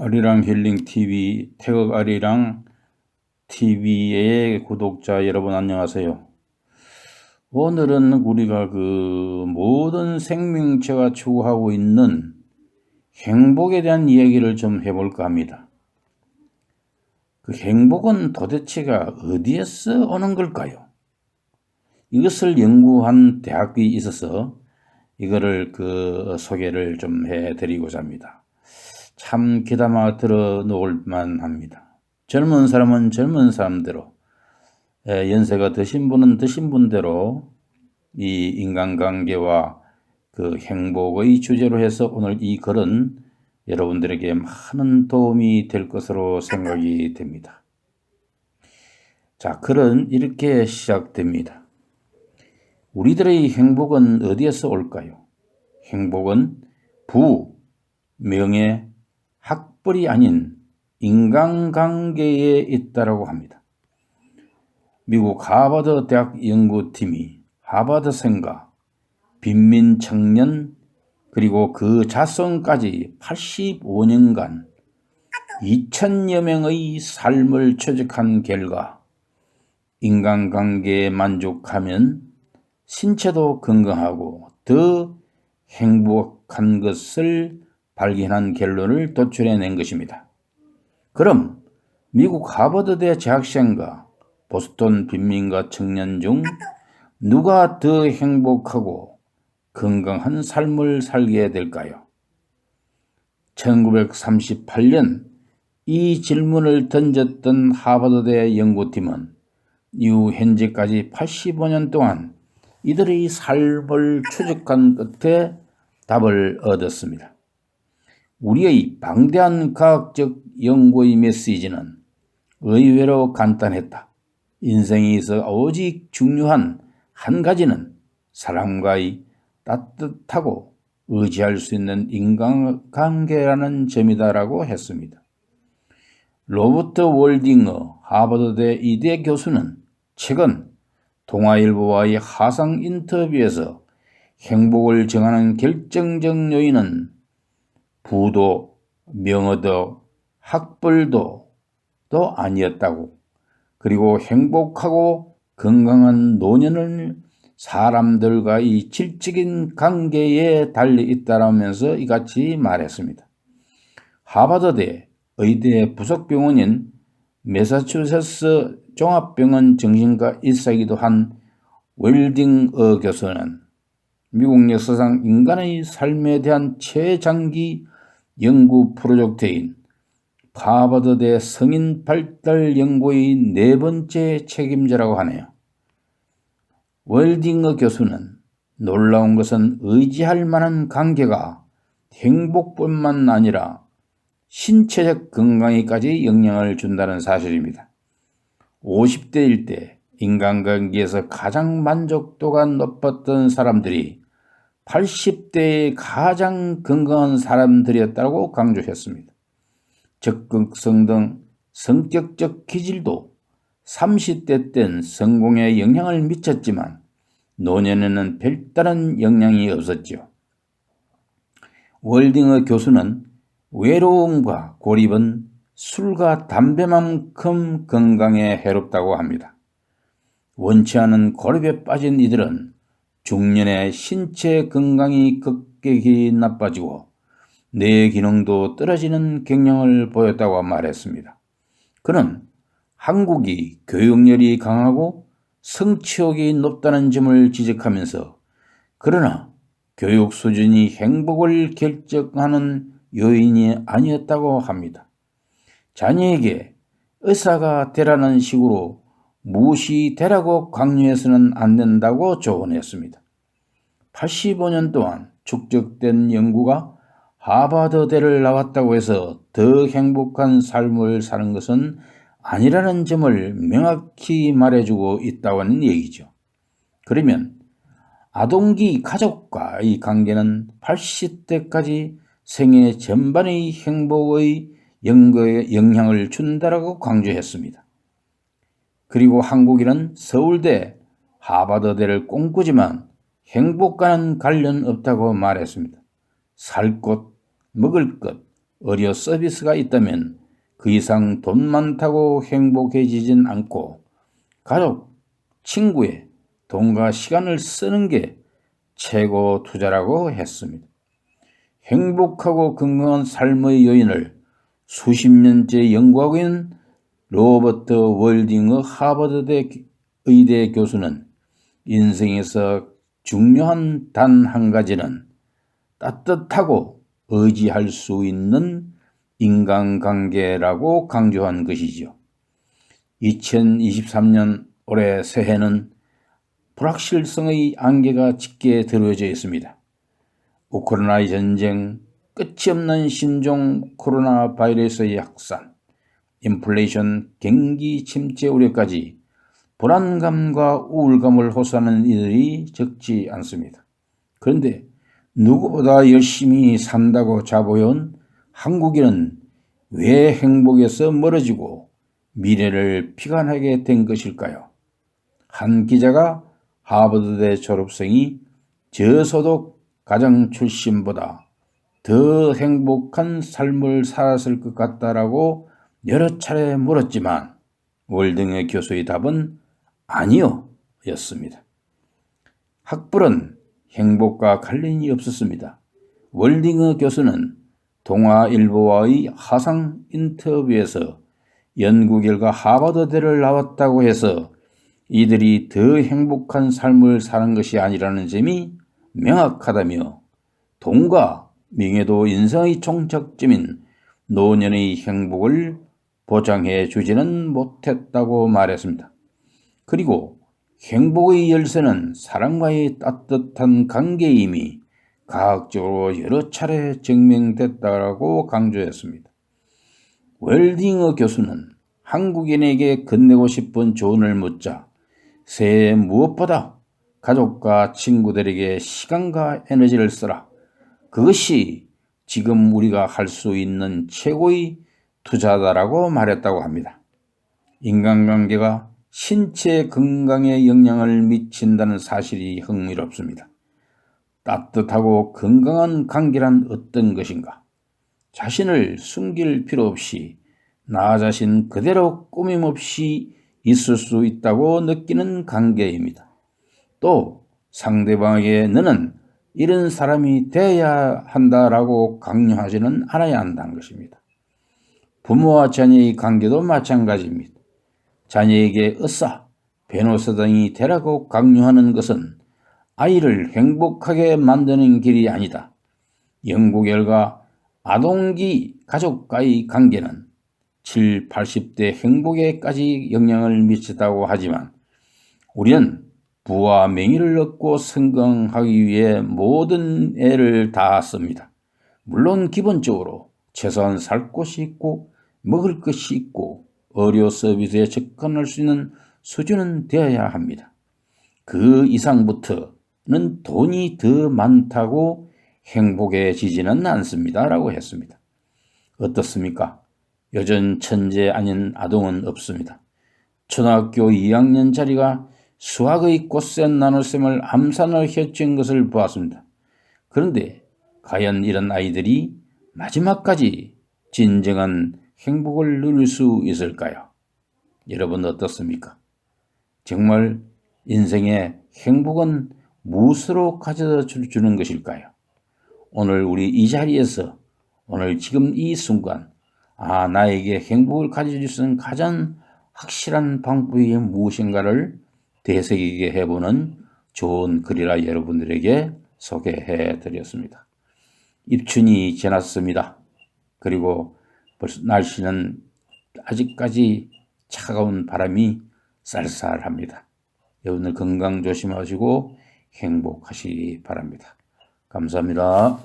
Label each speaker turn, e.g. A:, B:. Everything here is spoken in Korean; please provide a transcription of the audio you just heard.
A: 아리랑 힐링 TV, 태극 아리랑 TV의 구독자 여러분 안녕하세요. 오늘은 우리가 모든 생명체가 추구하고 있는 행복에 대한 이야기를 좀 해볼까 합니다. 그 행복은 도대체가 어디에서 오는 걸까요? 이것을 연구한 대학이 있어서 이거를 소개를 좀 해드리고자 합니다. 참 귀담아 들어 놓을 만합니다. 젊은 사람은 젊은 사람대로, 연세가 드신 분은 드신 분대로 이 인간관계와 그 행복의 주제로 해서 오늘 이 글은 여러분들에게 많은 도움이 될 것으로 생각이 됩니다. 자, 글은 이렇게 시작됩니다. 우리들의 행복은 어디에서 올까요? 행복은 부, 명예, 학벌이 아닌 인간관계에 있다라고 합니다. 미국 하버드 대학 연구팀이 하버드생과 빈민 청년 그리고 그 자손까지 85년간 2,000여 명의 삶을 추적한 결과 인간관계에 만족하면 신체도 건강하고 더 행복한 것을 발견한 결론을 도출해낸 것입니다. 그럼 미국 하버드대 재학생과 보스턴 빈민가 청년 중 누가 더 행복하고 건강한 삶을 살게 될까요? 1938년 이 질문을 던졌던 하버드대 연구팀은 이후 현재까지 85년 동안 이들의 삶을 추적한 끝에 답을 얻었습니다. 우리의 방대한 과학적 연구의 메시지는 의외로 간단했다. 인생에 있어 오직 중요한 한 가지는 사람과의 따뜻하고 의지할 수 있는 인간관계라는 점이다라고 했습니다. 로버트 월딩어 하버드대 이대 교수는 최근 동아일보와의 화상 인터뷰에서 행복을 정하는 결정적 요인은 부도, 명예도, 학벌도 아니었다고, 그리고 행복하고 건강한 노년을 사람들과의 질적인 관계에 달려 있다라면서 이같이 말했습니다. 하버드대 의대 부속병원인 매사추세츠 종합병원 정신과 의사이기도 한 웰딩어 교수는 미국 역사상 인간의 삶에 대한 최장기 연구 프로젝트인 하버드대 성인 발달 연구의 4번째 책임자라고 하네요. 웰딩어 교수는 놀라운 것은 의지할 만한 관계가 행복뿐만 아니라 신체적 건강에까지 영향을 준다는 사실입니다. 50대일 때 인간관계에서 가장 만족도가 높았던 사람들이 80대의 가장 건강한 사람들이었다고 강조했습니다. 적극성 등 성격적 기질도 30대 땐 성공에 영향을 미쳤지만 노년에는 별다른 영향이 없었죠. 월딩어 교수는 외로움과 고립은 술과 담배만큼 건강에 해롭다고 합니다. 원치 않은 고립에 빠진 이들은 중년에 신체 건강이 급격히 나빠지고 뇌 기능도 떨어지는 경향을 보였다고 말했습니다. 그는 한국이 교육열이 강하고 성취욕이 높다는 점을 지적하면서 그러나 교육 수준이 행복을 결정하는 요인이 아니었다고 합니다. 자녀에게 의사가 되라는 식으로 무엇이 되라고 강요해서는 안 된다고 조언했습니다. 85년 동안 축적된 연구가 하버드대를 나왔다고 해서 더 행복한 삶을 사는 것은 아니라는 점을 명확히 말해주고 있다고 하는 얘기죠. 그러면 아동기 가족과의 관계는 80대까지 생애 전반의 행복의 영향을 준다라고 강조했습니다. 그리고 한국인은 서울대, 하버드대를 꿈꾸지만 행복과는 관련 없다고 말했습니다. 살 곳, 먹을 것, 의료 서비스가 있다면 그 이상 돈 많다고 행복해지진 않고 가족, 친구에 돈과 시간을 쓰는 게 최고 투자라고 했습니다. 행복하고 건강한 삶의 요인을 수십 년째 연구하고 있는 로버트 월딩어 하버드대 의대 교수는 인생에서 중요한 단 한 가지는 따뜻하고 의지할 수 있는 인간관계라고 강조한 것이죠. 2023년 올해 새해는 불확실성의 안개가 짙게 드러져 있습니다. 우크라이나 전쟁, 끝이 없는 신종 코로나 바이러스의 확산, 인플레이션, 경기 침체 우려까지 불안감과 우울감을 호소하는 이들이 적지 않습니다. 그런데 누구보다 열심히 산다고 자부해온 한국인은 왜 행복에서 멀어지고 미래를 피관하게 된 것일까요? 한 기자가 하버드대 졸업생이 저소득 가정 출신보다 더 행복한 삶을 살았을 것 같다라고 여러 차례 물었지만 월딩어 교수의 답은 아니요 였습니다. 학벌은 행복과 관련이 없었습니다. 월딩어 교수는 동아일보와의 화상 인터뷰에서 연구 결과 하버드대를 나왔다고 해서 이들이 더 행복한 삶을 사는 것이 아니라는 점이 명확하다며 돈과 명예도 인생의 종착점인 노년의 행복을 보장해 주지는 못했다고 말했습니다. 그리고 행복의 열쇠는 사람과의 따뜻한 관계임이 과학적으로 여러 차례 증명됐다고 강조했습니다. 월딩어 교수는 한국인에게 건네고 싶은 조언을 묻자 새해 무엇보다 가족과 친구들에게 시간과 에너지를 쓰라. 그것이 지금 우리가 할 수 있는 최고의 투자다라고 말했다고 합니다. 인간관계가 신체 건강에 영향을 미친다는 사실이 흥미롭습니다. 따뜻하고 건강한 관계란 어떤 것인가? 자신을 숨길 필요 없이 나 자신 그대로 꾸밈 없이 있을 수 있다고 느끼는 관계입니다. 또 상대방에게 너는 이런 사람이 되어야 한다라고 강요하지는 않아야 한다는 것입니다. 부모와 자녀의 관계도 마찬가지입니다. 자녀에게 의사, 변호사 등이 되라고 강요하는 것은 아이를 행복하게 만드는 길이 아니다. 연구 결과 아동기 가족과의 관계는 7, 80대 행복에까지 영향을 미치다고 하지만 우리는 부와 명예를 얻고 성공하기 위해 모든 애를 다 씁니다. 물론 기본적으로 최소한 살 곳이 있고 먹을 것이 있고 의료 서비스에 접근할 수 있는 수준은 되어야 합니다. 그 이상부터는 돈이 더 많다고 행복해지지는 않습니다. 라고 했습니다. 어떻습니까? 요즘 천재 아닌 아동은 없습니다. 초등학교 2학년짜리가 수학의 꽃샘 나눗셈을 암산을 헤친 것을 보았습니다. 그런데 과연 이런 아이들이 마지막까지 진정한 행복을 누릴 수 있을까요? 여러분 어떻습니까? 정말 인생의 행복은 무엇으로 가져다 주는 것일까요? 오늘 우리 이 자리에서 오늘 지금 이 순간 나에게 행복을 가져줄 수 있는 가장 확실한 방법이 무엇인가를 되새기게 해보는 좋은 글이라 여러분들에게 소개해 드렸습니다. 입춘이 지났습니다. 그리고 벌써 날씨는 아직까지 차가운 바람이 쌀쌀합니다. 여러분들 건강 조심하시고 행복하시기 바랍니다. 감사합니다.